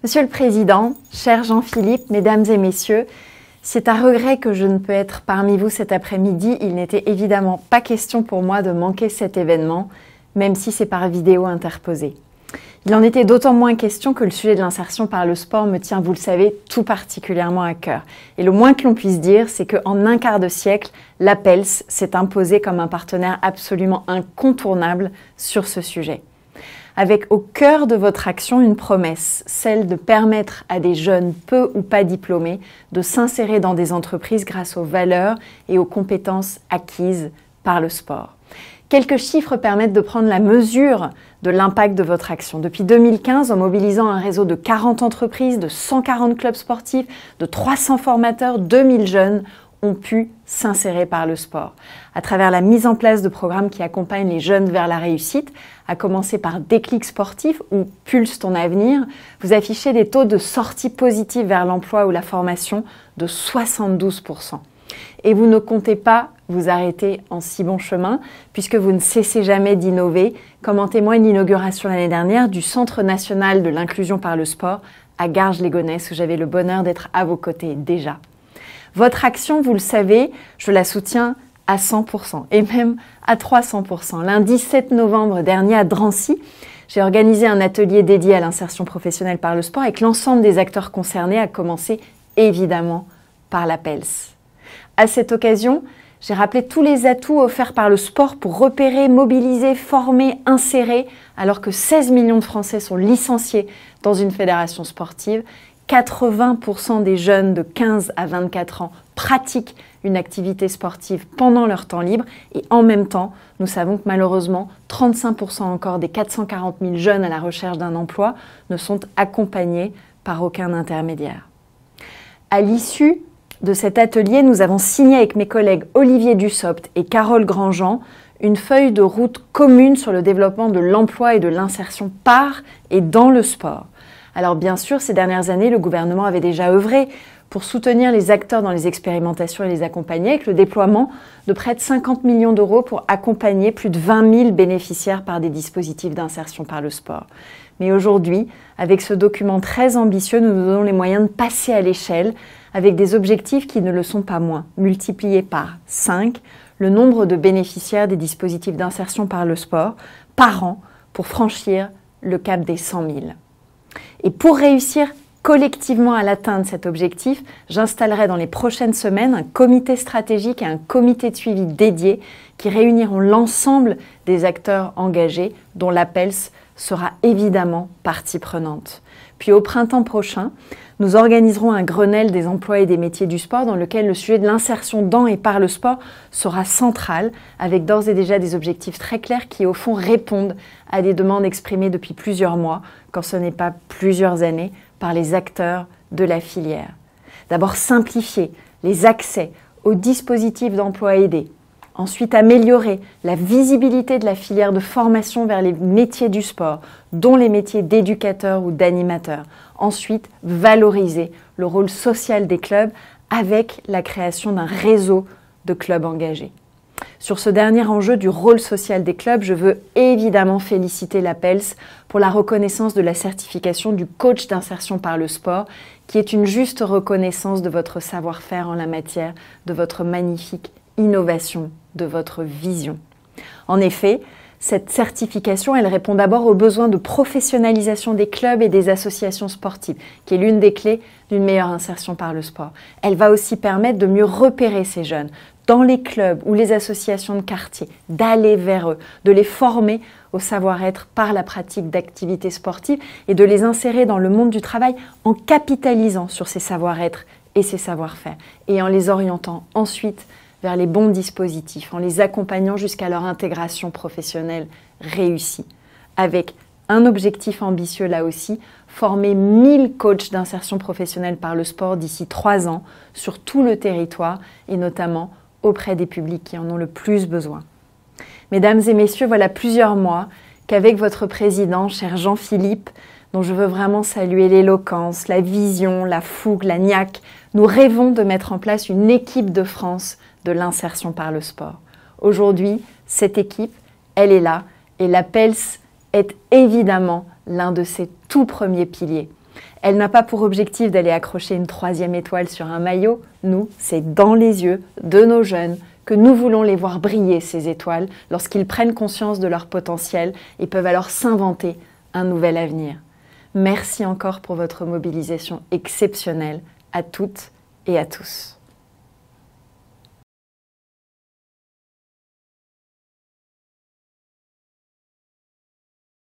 Monsieur le Président, cher Jean-Philippe, Mesdames et Messieurs, c'est à regret que je ne peux être parmi vous cet après-midi. Il n'était évidemment pas question pour moi de manquer cet événement, même si c'est par vidéo interposée. Il en était d'autant moins question que le sujet de l'insertion par le sport me tient, vous le savez, tout particulièrement à cœur. Et le moins que l'on puisse dire, c'est qu'en un quart de siècle, l'APELS s'est imposé comme un partenaire absolument incontournable sur ce sujet. Avec au cœur de votre action une promesse, celle de permettre à des jeunes peu ou pas diplômés de s'insérer dans des entreprises grâce aux valeurs et aux compétences acquises par le sport. Quelques chiffres permettent de prendre la mesure de l'impact de votre action. Depuis 2015, en mobilisant un réseau de 40 entreprises, de 140 clubs sportifs, de 300 formateurs, 2000 jeunes ont pu s'insérer par le sport. À travers la mise en place de programmes qui accompagnent les jeunes vers la réussite, à commencer par Déclic Sportif ou Pulse ton avenir, vous affichez des taux de sortie positive vers l'emploi ou la formation de 72%. Et vous ne comptez pas vous arrêter en si bon chemin, puisque vous ne cessez jamais d'innover, comme en témoigne l'inauguration l'année dernière du Centre national de l'inclusion par le sport à Garges-les-Gonesse, où j'avais le bonheur d'être à vos côtés déjà. Votre action, vous le savez, je la soutiens à 100% et même à 300%. Lundi 7 novembre dernier à Drancy, j'ai organisé un atelier dédié à l'insertion professionnelle par le sport avec l'ensemble des acteurs concernés, à commencer évidemment par l'APELS. À cette occasion, j'ai rappelé tous les atouts offerts par le sport pour repérer, mobiliser, former, insérer, alors que 16 millions de Français sont licenciés dans une fédération sportive. 80% des jeunes de 15 à 24 ans pratiquent une activité sportive pendant leur temps libre et en même temps, nous savons que malheureusement, 35% encore des 440 000 jeunes à la recherche d'un emploi ne sont accompagnés par aucun intermédiaire. À l'issue de cet atelier, nous avons signé avec mes collègues Olivier Dussopt et Carole Grandjean une feuille de route commune sur le développement de l'emploi et de l'insertion par et dans le sport. Alors bien sûr, ces dernières années, le gouvernement avait déjà œuvré pour soutenir les acteurs dans les expérimentations et les accompagner avec le déploiement de près de 50 millions d'euros pour accompagner plus de 20 000 bénéficiaires par des dispositifs d'insertion par le sport. Mais aujourd'hui, avec ce document très ambitieux, nous nous donnons les moyens de passer à l'échelle avec des objectifs qui ne le sont pas moins. Multiplier par 5 le nombre de bénéficiaires des dispositifs d'insertion par le sport par an pour franchir le cap des 100 000. Et pour réussir collectivement à l'atteindre cet objectif, j'installerai dans les prochaines semaines un comité stratégique et un comité de suivi dédié qui réuniront l'ensemble des acteurs engagés dont l'APELS sera évidemment partie prenante. Puis au printemps prochain, nous organiserons un Grenelle des emplois et des métiers du sport dans lequel le sujet de l'insertion dans et par le sport sera central, avec d'ores et déjà des objectifs très clairs qui au fond répondent à des demandes exprimées depuis plusieurs mois, quand ce n'est pas plusieurs années, par les acteurs de la filière. D'abord simplifier les accès aux dispositifs d'emploi aidé. Ensuite, améliorer la visibilité de la filière de formation vers les métiers du sport, dont les métiers d'éducateur ou d'animateur. Ensuite, valoriser le rôle social des clubs avec la création d'un réseau de clubs engagés. Sur ce dernier enjeu du rôle social des clubs, je veux évidemment féliciter l'APELS pour la reconnaissance de la certification du coach d'insertion par le sport, qui est une juste reconnaissance de votre savoir-faire en la matière, de votre magnifique innovation, de votre vision. En effet, cette certification, elle répond d'abord aux besoins de professionnalisation des clubs et des associations sportives, qui est l'une des clés d'une meilleure insertion par le sport. Elle va aussi permettre de mieux repérer ces jeunes dans les clubs ou les associations de quartier, d'aller vers eux, de les former au savoir-être par la pratique d'activités sportives et de les insérer dans le monde du travail en capitalisant sur ces savoir-être et ces savoir-faire et en les orientant ensuite vers les bons dispositifs, en les accompagnant jusqu'à leur intégration professionnelle réussie. Avec un objectif ambitieux là aussi, former 1000 coachs d'insertion professionnelle par le sport d'ici 3 ans sur tout le territoire et notamment auprès des publics qui en ont le plus besoin. Mesdames et messieurs, voilà plusieurs mois qu'avec votre président, cher Jean-Philippe, dont je veux vraiment saluer l'éloquence, la vision, la fougue, la niaque, nous rêvons de mettre en place une équipe de France de l'insertion par le sport. Aujourd'hui, cette équipe, elle est là et l'APELS est évidemment l'un de ses tout premiers piliers. Elle n'a pas pour objectif d'aller accrocher une 3e étoile sur un maillot. Nous, c'est dans les yeux de nos jeunes que nous voulons les voir briller, ces étoiles, lorsqu'ils prennent conscience de leur potentiel et peuvent alors s'inventer un nouvel avenir. Merci encore pour votre mobilisation exceptionnelle à toutes et à tous.